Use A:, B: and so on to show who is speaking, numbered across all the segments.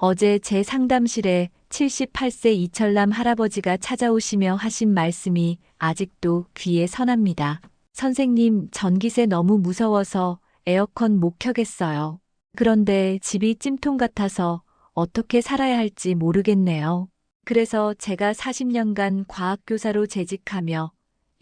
A: 어제 제 상담실에 78세 이철남 할아버지가 찾아오시며 하신 말씀이 아직도 귀에 선합니다. 선생님, 전기세 너무 무서워서 에어컨 못 켜겠어요. 그런데 집이 찜통 같아서 어떻게 살아야 할지 모르겠네요. 그래서 제가 40년간 과학교사로 재직하며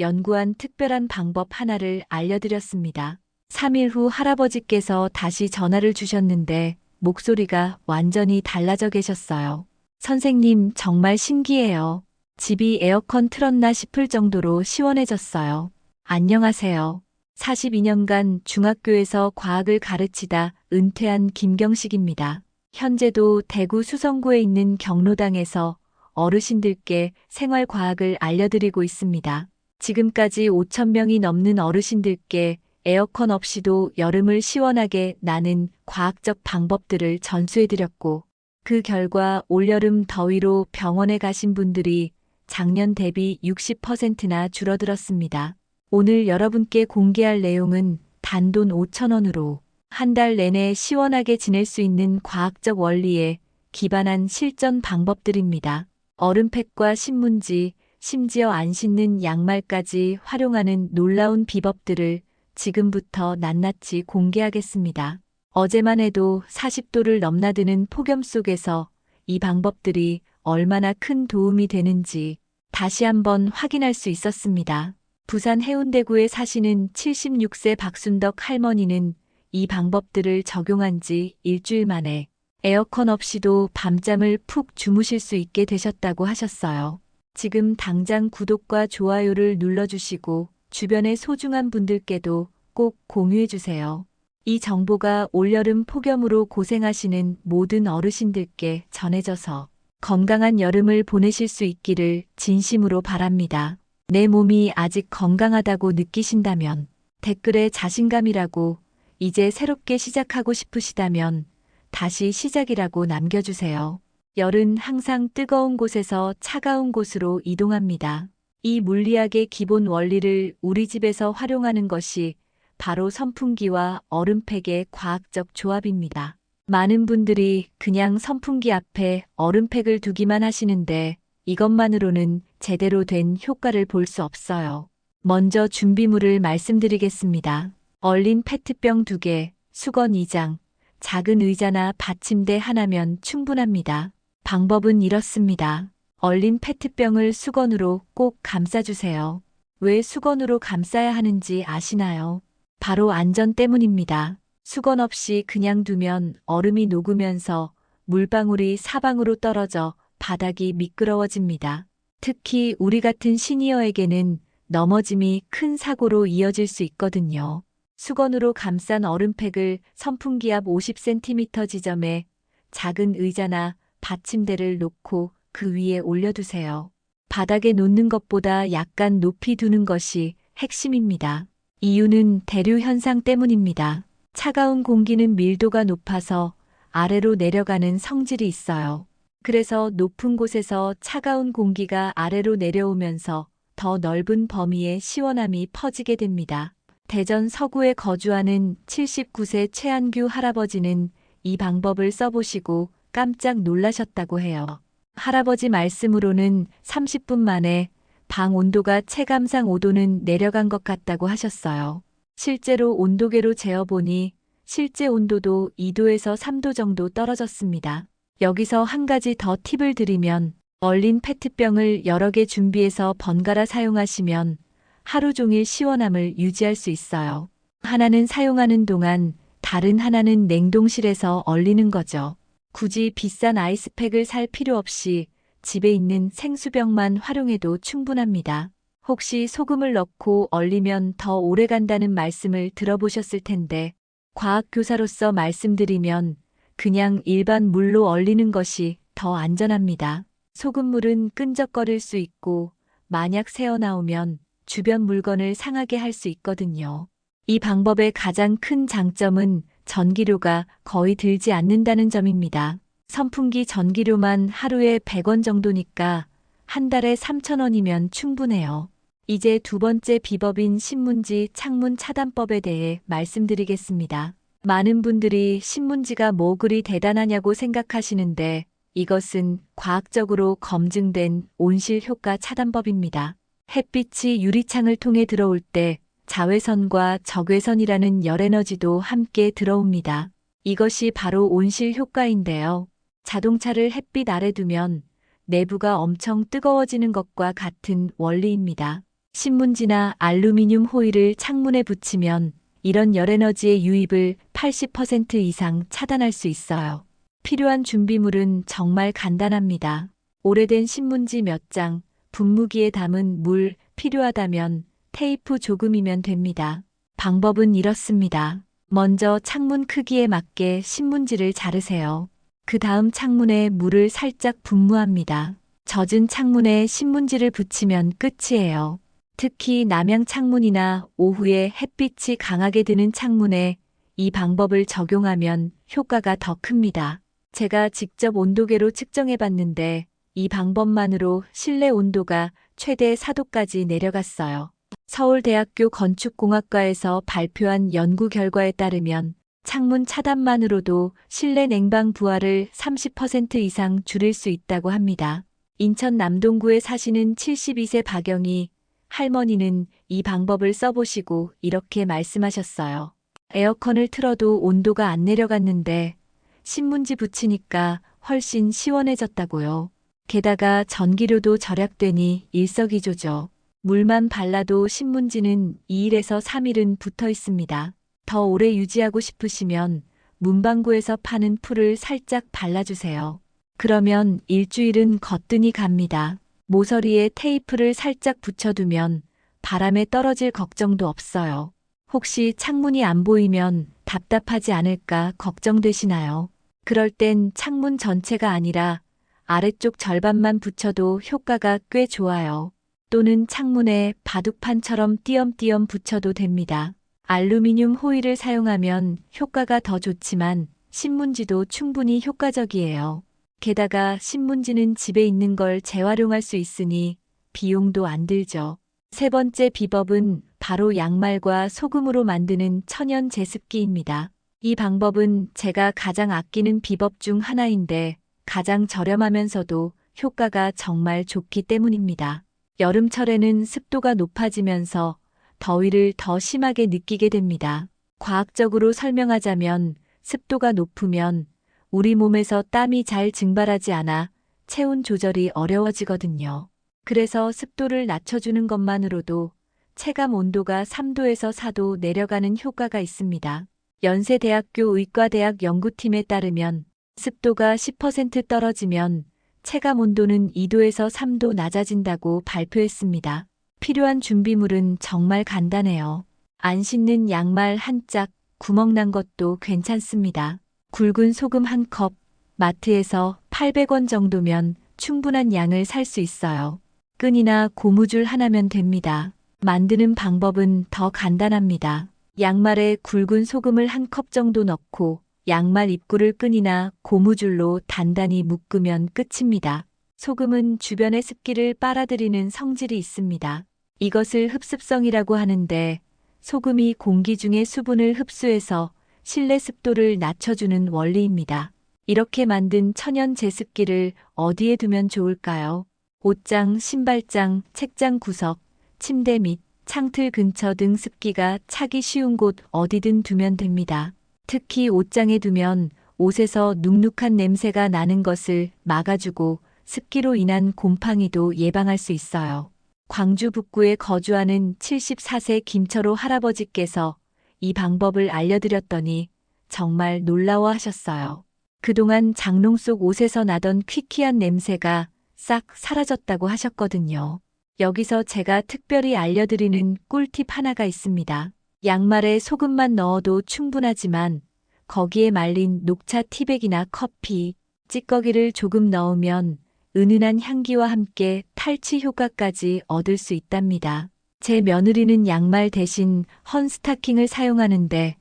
A: 연구한 특별한 방법 하나를 알려드렸습니다. 3일 후 할아버지께서 다시 전화를 주셨는데 목소리가 완전히 달라져 계셨어요. 선생님, 정말 신기해요. 집이 에어컨 틀었나 싶을 정도로 시원해졌어요. 안녕하세요. 42년간 중학교에서 과학을 가르치다 은퇴한 김경식입니다. 현재도 대구 수성구에 있는 경로당에서 어르신들께 생활과학을 알려드리고 있습니다. 지금까지 5천 명이 넘는 어르신들께 에어컨 없이도 여름을 시원하게 나는 과학적 방법들을 전수해드렸고, 그 결과 올여름 더위로 병원에 가신 분들이 작년 대비 60%나 줄어들었습니다. 오늘 여러분께 공개할 내용은 단돈 5천 원으로 한 달 내내 시원하게 지낼 수 있는 과학적 원리에 기반한 실전 방법들입니다. 얼음팩과 신문지, 심지어 안 씻는 양말까지 활용하는 놀라운 비법들을 지금부터 낱낱이 공개하겠습니다. 어제만 해도 40도를 넘나드는 폭염 속에서 이 방법들이 얼마나 큰 도움이 되는지 다시 한번 확인할 수 있었습니다. 부산 해운대구에 사시는 76세 박순덕 할머니는 이 방법들을 적용한 지 일주일 만에 에어컨 없이도 밤잠을 푹 주무실 수 있게 되셨다고 하셨어요. 지금 당장 구독과 좋아요를 눌러주시고 주변의 소중한 분들께도 꼭 공유해주세요. 이 정보가 올여름 폭염으로 고생하시는 모든 어르신들께 전해져서 건강한 여름을 보내실 수 있기를 진심으로 바랍니다. 내 몸이 아직 건강하다고 느끼신다면 댓글에 자신감이라고, 이제 새롭게 시작하고 싶으시다면 다시 시작이라고 남겨주세요. 열은 항상 뜨거운 곳에서 차가운 곳으로 이동합니다. 이 물리학의 기본 원리를 우리 집에서 활용하는 것이 바로 선풍기와 얼음팩의 과학적 조합입니다. 많은 분들이 그냥 선풍기 앞에 얼음팩을 두기만 하시는데 이것만으로는 제대로 된 효과를 볼 수 없어요. 먼저 준비물을 말씀드리겠습니다. 얼린 페트병 2개, 수건 2장, 작은 의자나 받침대 하나면 충분합니다. 방법은 이렇습니다. 얼린 페트병을 수건으로 꼭 감싸주세요. 왜 수건으로 감싸야 하는지 아시나요? 바로 안전 때문입니다. 수건 없이 그냥 두면 얼음이 녹으면서 물방울이 사방으로 떨어져 바닥이 미끄러워집니다. 특히 우리 같은 시니어에게는 넘어짐이 큰 사고로 이어질 수 있거든요. 수건으로 감싼 얼음팩을 선풍기 앞 50cm 지점에 작은 의자나 받침대를 놓고 그 위에 올려두세요. 바닥에 놓는 것보다 약간 높이 두는 것이 핵심입니다. 이유는 대류 현상 때문입니다. 차가운 공기는 밀도가 높아서 아래로 내려가는 성질이 있어요. 그래서 높은 곳에서 차가운 공기가 아래로 내려오면서 더 넓은 범위의 시원함이 퍼지게 됩니다. 대전 서구에 거주하는 79세 최한규 할아버지는 이 방법을 써보시고 깜짝 놀라셨다고 해요. 할아버지 말씀으로는 30분 만에 방 온도가 체감상 5도는 내려간 것 같다고 하셨어요. 실제로 온도계로 재어보니 실제 온도도 2도에서 3도 정도 떨어졌습니다. 여기서 한 가지 더 팁을 드리면, 얼린 페트병을 여러 개 준비해서 번갈아 사용하시면 하루 종일 시원함을 유지할 수 있어요. 하나는 사용하는 동안 다른 하나는 냉동실에서 얼리는 거죠. 굳이 비싼 아이스팩을 살 필요 없이 집에 있는 생수병만 활용해도 충분합니다. 혹시 소금을 넣고 얼리면 더 오래 간다는 말씀을 들어보셨을 텐데, 과학교사로서 말씀드리면 그냥 일반 물로 얼리는 것이 더 안전합니다. 소금물은 끈적거릴 수 있고 만약 새어나오면 주변 물건을 상하게 할 수 있거든요. 이 방법의 가장 큰 장점은 전기료가 거의 들지 않는다는 점입니다. 선풍기 전기료만 하루에 100원 정도니까 한 달에 3,000원이면 충분해요. 이제 두 번째 비법인 신문지 창문 차단법에 대해 말씀드리겠습니다. 많은 분들이 신문지가 뭐 그리 대단하냐고 생각하시는데 이것은 과학적으로 검증된 온실 효과 차단법입니다. 햇빛이 유리창을 통해 들어올 때 자외선과 적외선이라는 열에너지도 함께 들어옵니다. 이것이 바로 온실 효과인데요. 자동차를 햇빛 아래 두면 내부가 엄청 뜨거워지는 것과 같은 원리입니다. 신문지나 알루미늄 호일을 창문에 붙이면 이런 열에너지의 유입을 80% 이상 차단할 수 있어요. 필요한 준비물은 정말 간단합니다. 오래된 신문지 몇 장, 분무기에 담은 물, 필요하다면 테이프 조금이면 됩니다. 방법은 이렇습니다. 먼저 창문 크기에 맞게 신문지를 자르세요. 그 다음 창문에 물을 살짝 분무합니다. 젖은 창문에 신문지를 붙이면 끝이에요. 특히 남향 창문이나 오후에 햇빛이 강하게 드는 창문에 이 방법을 적용하면 효과가 더 큽니다. 제가 직접 온도계로 측정해 봤는데 이 방법만으로 실내 온도가 최대 4도까지 내려갔어요. 서울대학교 건축공학과에서 발표한 연구 결과에 따르면 창문 차단만으로도 실내 냉방 부하를 30% 이상 줄일 수 있다고 합니다. 인천 남동구에 사시는 72세 박영희 할머니는 이 방법을 써보시고 이렇게 말씀하셨어요. 에어컨을 틀어도 온도가 안 내려갔는데 신문지 붙이니까 훨씬 시원해졌다고요. 게다가 전기료도 절약되니 일석이조죠. 물만 발라도 신문지는 2일에서 3일은 붙어 있습니다. 더 오래 유지하고 싶으시면 문방구에서 파는 풀을 살짝 발라주세요. 그러면 일주일은 거뜬히 갑니다. 모서리에 테이프를 살짝 붙여두면 바람에 떨어질 걱정도 없어요. 혹시 창문이 안 보이면 답답하지 않을까 걱정되시나요? 그럴 땐 창문 전체가 아니라 아래쪽 절반만 붙여도 효과가 꽤 좋아요. 또는 창문에 바둑판처럼 띄엄띄엄 붙여도 됩니다. 알루미늄 호일을 사용하면 효과가 더 좋지만 신문지도 충분히 효과적이에요. 게다가 신문지는 집에 있는 걸 재활용할 수 있으니 비용도 안 들죠. 세 번째 비법은 바로 양말과 소금으로 만드는 천연 제습기입니다. 이 방법은 제가 가장 아끼는 비법 중 하나인데 가장 저렴하면서도 효과가 정말 좋기 때문입니다. 여름철에는 습도가 높아지면서 더위를 더 심하게 느끼게 됩니다. 과학적으로 설명하자면 습도가 높으면 우리 몸에서 땀이 잘 증발하지 않아 체온 조절이 어려워지거든요. 그래서 습도를 낮춰주는 것만으로도 체감 온도가 3도에서 4도 내려가는 효과가 있습니다. 연세대학교 의과대학 연구팀에 따르면 습도가 10% 떨어지면 체감 온도는 2도에서 3도 낮아진다고 발표했습니다. 필요한 준비물은 정말 간단해요. 안 씻는 양말 한 짝, 구멍 난 것도 괜찮습니다. 굵은 소금 한 컵, 마트에서 800원 정도면 충분한 양을 살 수 있어요. 끈이나 고무줄 하나면 됩니다. 만드는 방법은 더 간단합니다. 양말에 굵은 소금을 한 컵 정도 넣고 양말 입구를 끈이나 고무줄로 단단히 묶으면 끝입니다. 소금은 주변의 습기를 빨아들이는 성질이 있습니다. 이것을 흡습성이라고 하는데 소금이 공기 중의 수분을 흡수해서 실내 습도를 낮춰주는 원리입니다. 이렇게 만든 천연 제습기를 어디에 두면 좋을까요? 옷장, 신발장, 책장 구석, 침대 및 창틀 근처 등 습기가 차기 쉬운 곳 어디든 두면 됩니다. 특히 옷장에 두면 옷에서 눅눅한 냄새가 나는 것을 막아주고 습기로 인한 곰팡이도 예방할 수 있어요. 광주 북구에 거주하는 74세 김철호 할아버지께서 이 방법을 알려드렸더니 정말 놀라워하셨어요. 그동안 장롱 속 옷에서 나던 퀴퀴한 냄새가 싹 사라졌다고 하셨거든요. 여기서 제가 특별히 알려드리는 꿀팁 하나가 있습니다. 양말에 소금만 넣어도 충분하지만 거기에 말린 녹차 티백이나 커피, 찌꺼기를 조금 넣으면 은은한 향기와 함께 탈취 효과까지 얻을 수 있답니다. 제 며느리는 양말 대신 헌 스타킹을 사용하는데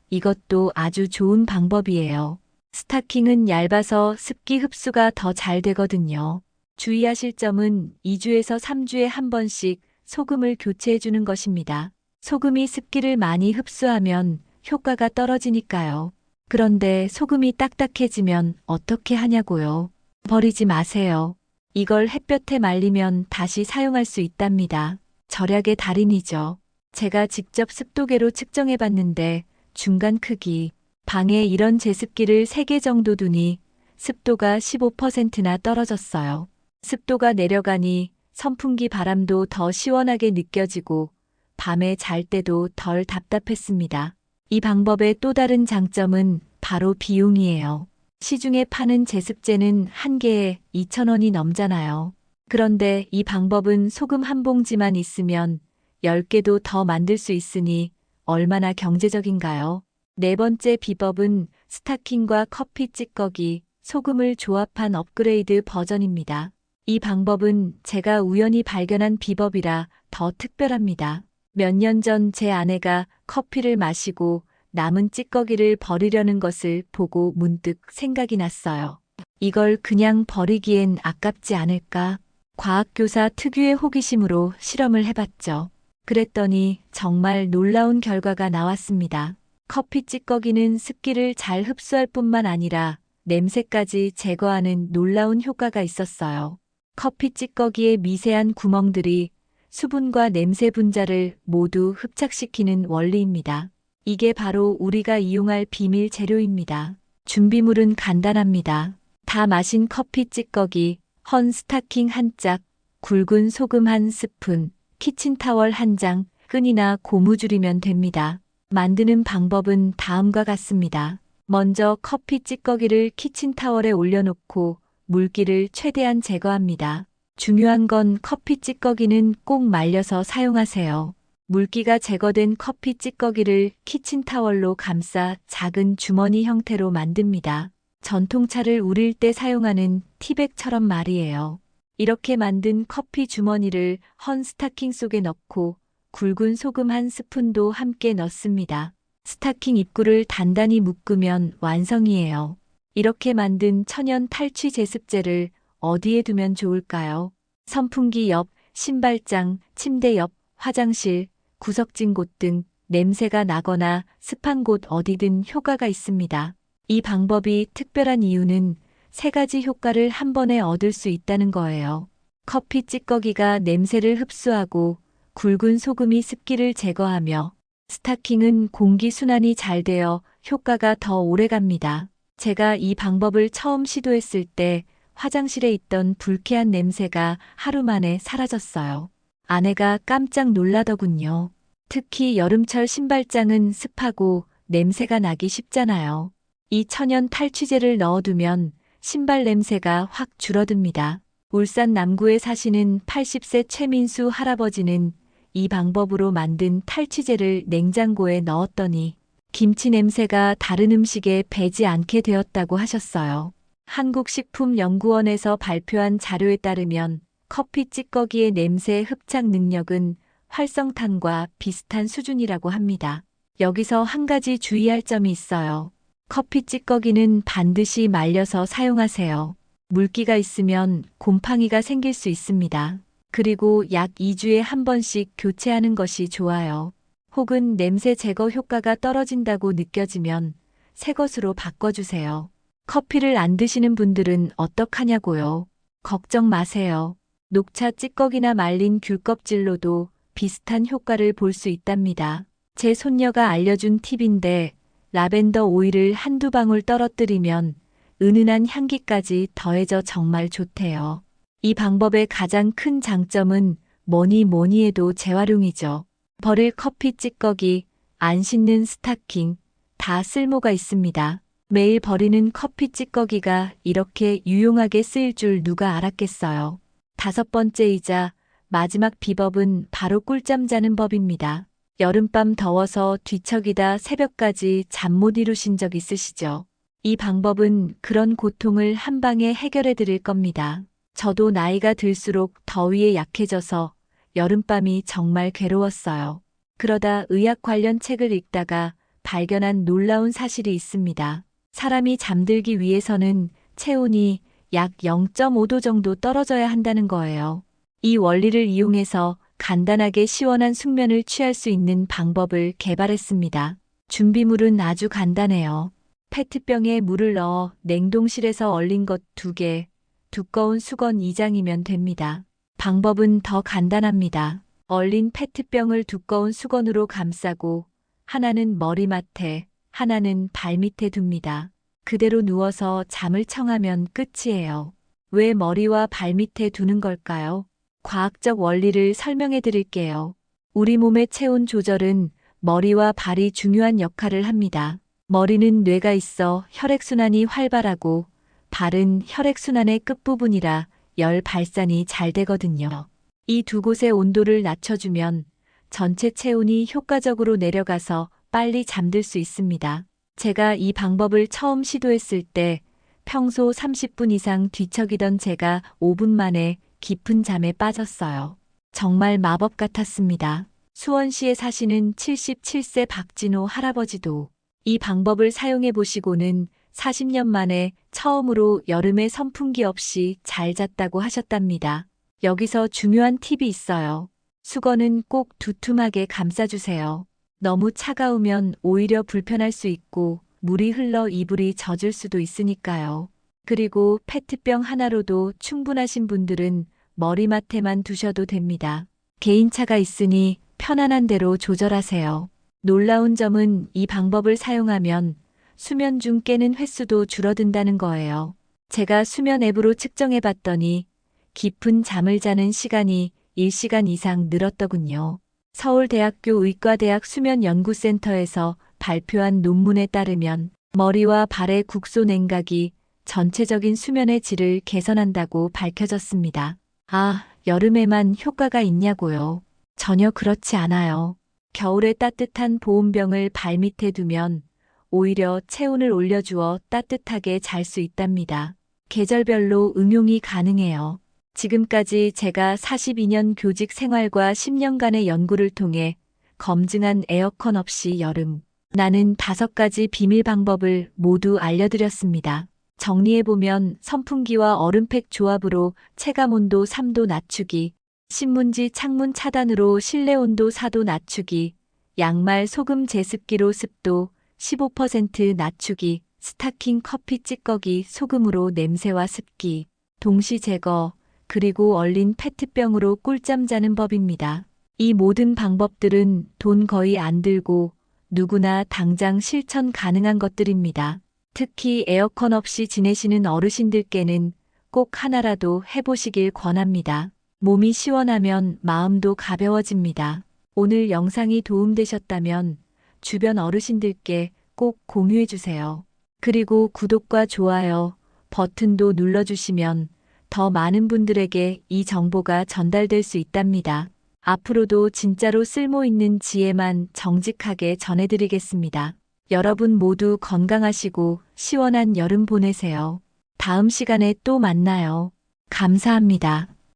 A: 이것도 아주 좋은 방법이에요. 스타킹은 얇아서 습기 흡수가 더 잘 되거든요. 주의하실 점은 2주에서 3주에 한 번씩 소금을 교체해 주는 것입니다. 소금이 습기를 많이 흡수하면 효과가 떨어지니까요. 그런데 소금이 딱딱해지면 어떻게 하냐고요? 버리지 마세요. 이걸 햇볕에 말리면 다시 사용할 수 있답니다. 절약의 달인이죠. 제가 직접 습도계로 측정해 봤는데 중간 크기, 방에 이런 제습기를 3개 정도 두니 습도가 15%나 떨어졌어요. 습도가 내려가니 선풍기 바람도 더 시원하게 느껴지고 밤에 잘 때도 덜 답답했습니다. 이 방법의 또 다른 장점은 바로 비용이에요. 시중에 파는 제습제는 한 개에 2,000원이 넘잖아요. 그런데 이 방법은 소금 한 봉지만 있으면 10개도 더 만들 수 있으니 얼마나 경제적인가요? 네 번째 비법은 스타킹과 커피 찌꺼기, 소금을 조합한 업그레이드 버전입니다. 이 방법은 제가 우연히 발견한 비법이라 더 특별합니다. 몇 년 전 제 아내가 커피를 마시고 남은 찌꺼기를 버리려는 것을 보고 문득 생각이 났어요. 이걸 그냥 버리기엔 아깝지 않을까? 과학교사 특유의 호기심으로 실험을 해봤죠. 그랬더니 정말 놀라운 결과가 나왔습니다. 커피 찌꺼기는 습기를 잘 흡수할 뿐만 아니라 냄새까지 제거하는 놀라운 효과가 있었어요. 커피 찌꺼기의 미세한 구멍들이 수분과 냄새 분자를 모두 흡착시키는 원리입니다. 이게 바로 우리가 이용할 비밀 재료입니다. 준비물은 간단합니다. 다 마신 커피 찌꺼기, 헌 스타킹 한 짝, 굵은 소금 한 스푼, 키친타월 한 장, 끈이나 고무줄이면 됩니다. 만드는 방법은 다음과 같습니다. 먼저 커피 찌꺼기를 키친타월에 올려놓고 물기를 최대한 제거합니다. 중요한 건 커피 찌꺼기는 꼭 말려서 사용하세요. 물기가 제거된 커피 찌꺼기를 키친타월로 감싸 작은 주머니 형태로 만듭니다. 전통차를 우릴 때 사용하는 티백처럼 말이에요. 이렇게 만든 커피 주머니를 헌 스타킹 속에 넣고 굵은 소금 한 스푼도 함께 넣습니다. 스타킹 입구를 단단히 묶으면 완성이에요. 이렇게 만든 천연 탈취 제습제를 어디에 두면 좋을까요? 선풍기 옆, 신발장, 침대 옆, 화장실, 구석진 곳 등 냄새가 나거나 습한 곳 어디든 효과가 있습니다. 이 방법이 특별한 이유는 3가지 효과를 한 번에 얻을 수 있다는 거예요. 커피 찌꺼기가 냄새를 흡수하고 굵은 소금이 습기를 제거하며 스타킹은 공기 순환이 잘 되어 효과가 더 오래 갑니다. 제가 이 방법을 처음 시도했을 때 화장실에 있던 불쾌한 냄새가 하루 만에 사라졌어요. 아내가 깜짝 놀라더군요. 특히 여름철 신발장은 습하고 냄새가 나기 쉽잖아요. 이 천연 탈취제를 넣어두면 신발 냄새가 확 줄어듭니다. 울산 남구에 사시는 80세 최민수 할아버지는 이 방법으로 만든 탈취제를 냉장고에 넣었더니 김치 냄새가 다른 음식에 배지 않게 되었다고 하셨어요. 한국식품연구원에서 발표한 자료에 따르면 커피 찌꺼기의 냄새 흡착 능력은 활성탄과 비슷한 수준이라고 합니다. 여기서 한 가지 주의할 점이 있어요. 커피 찌꺼기는 반드시 말려서 사용하세요. 물기가 있으면 곰팡이가 생길 수 있습니다. 그리고 약 2주에 한 번씩 교체하는 것이 좋아요. 혹은 냄새 제거 효과가 떨어진다고 느껴지면 새 것으로 바꿔주세요. 커피를 안 드시는 분들은 어떡하냐고요? 걱정 마세요. 녹차 찌꺼기나 말린 귤 껍질로도 비슷한 효과를 볼 수 있답니다. 제 손녀가 알려준 팁인데 라벤더 오일을 한두 방울 떨어뜨리면 은은한 향기까지 더해져 정말 좋대요. 이 방법의 가장 큰 장점은 뭐니 해도 재활용이죠. 버릴 커피 찌꺼기, 안 씻는 스타킹, 다 쓸모가 있습니다. 매일 버리는 커피 찌꺼기가 이렇게 유용하게 쓰일 줄 누가 알았겠어요. 5번째이자 마지막 비법은 바로 꿀잠 자는 법입니다. 여름밤 더워서 뒤척이다 새벽까지 잠 못 이루신 적 있으시죠? 이 방법은 그런 고통을 한 방에 해결해 드릴 겁니다. 저도 나이가 들수록 더위에 약해져서 여름밤이 정말 괴로웠어요. 그러다 의학 관련 책을 읽다가 발견한 놀라운 사실이 있습니다. 사람이 잠들기 위해서는 체온이 약 0.5도 정도 떨어져야 한다는 거예요. 이 원리를 이용해서 간단하게 시원한 숙면을 취할 수 있는 방법을 개발했습니다. 준비물은 아주 간단해요. 페트병에 물을 넣어 냉동실에서 얼린 것 2개, 두꺼운 수건 2장이면 됩니다. 방법은 더 간단합니다. 얼린 페트병을 두꺼운 수건으로 감싸고 하나는 머리맡에, 하나는 발밑에 둡니다. 그대로 누워서 잠을 청하면 끝이에요. 왜 머리와 발밑에 두는 걸까요? 과학적 원리를 설명해 드릴게요. 우리 몸의 체온 조절은 머리와 발이 중요한 역할을 합니다. 머리는 뇌가 있어 혈액순환이 활발하고 발은 혈액순환의 끝부분이라 열 발산이 잘 되거든요. 이 두 곳의 온도를 낮춰주면 전체 체온이 효과적으로 내려가서 빨리 잠들 수 있습니다. 제가 이 방법을 처음 시도했을 때 평소 30분 이상 뒤척이던 제가 5분 만에 깊은 잠에 빠졌어요. 정말 마법 같았습니다. 수원시에 사시는 77세 박진호 할아버지도 이 방법을 사용해 보시고는 40년 만에 처음으로 여름에 선풍기 없이 잘 잤다고 하셨답니다. 여기서 중요한 팁이 있어요. 수건은 꼭 두툼하게 감싸주세요. 너무 차가우면 오히려 불편할 수 있고 물이 흘러 이불이 젖을 수도 있으니까요. 그리고 페트병 하나로도 충분하신 분들은 머리맡에만 두셔도 됩니다. 개인차가 있으니 편안한 대로 조절하세요. 놀라운 점은 이 방법을 사용하면 수면 중 깨는 횟수도 줄어든다는 거예요. 제가 수면 앱으로 측정해 봤더니 깊은 잠을 자는 시간이 1시간 이상 늘었더군요. 서울대학교 의과대학 수면연구센터에서 발표한 논문에 따르면 머리와 발의 국소 냉각이 전체적인 수면의 질을 개선한다고 밝혀졌습니다. 아, 여름에만 효과가 있냐고요? 전혀 그렇지 않아요. 겨울에 따뜻한 보온병을 발밑에 두면 오히려 체온을 올려주어 따뜻하게 잘 수 있답니다. 계절별로 응용이 가능해요. 지금까지 제가 42년 교직 생활과 10년간의 연구를 통해 검증한 에어컨 없이 여름, 나는 5가지 비밀 방법을 모두 알려드렸습니다. 정리해보면 선풍기와 얼음팩 조합으로 체감온도 3도 낮추기, 신문지 창문 차단으로 실내 온도 4도 낮추기, 양말 소금 제습기로 습도 15% 낮추기, 스타킹 커피 찌꺼기 소금으로 냄새와 습기, 동시 제거, 그리고 얼린 페트병으로 꿀잠 자는 법입니다. 이 모든 방법들은 돈 거의 안 들고 누구나 당장 실천 가능한 것들입니다. 특히 에어컨 없이 지내시는 어르신들께는 꼭 하나라도 해보시길 권합니다. 몸이 시원하면 마음도 가벼워집니다. 오늘 영상이 도움되셨다면 주변 어르신들께 꼭 공유해주세요. 그리고 구독과 좋아요 버튼도 눌러주시면 더 많은 분들에게 이 정보가 전달될 수 있답니다. 앞으로도 진짜로 쓸모있는 지혜만 정직하게 전해드리겠습니다. 여러분 모두 건강하시고 시원한 여름 보내세요. 다음 시간에 또 만나요. 감사합니다.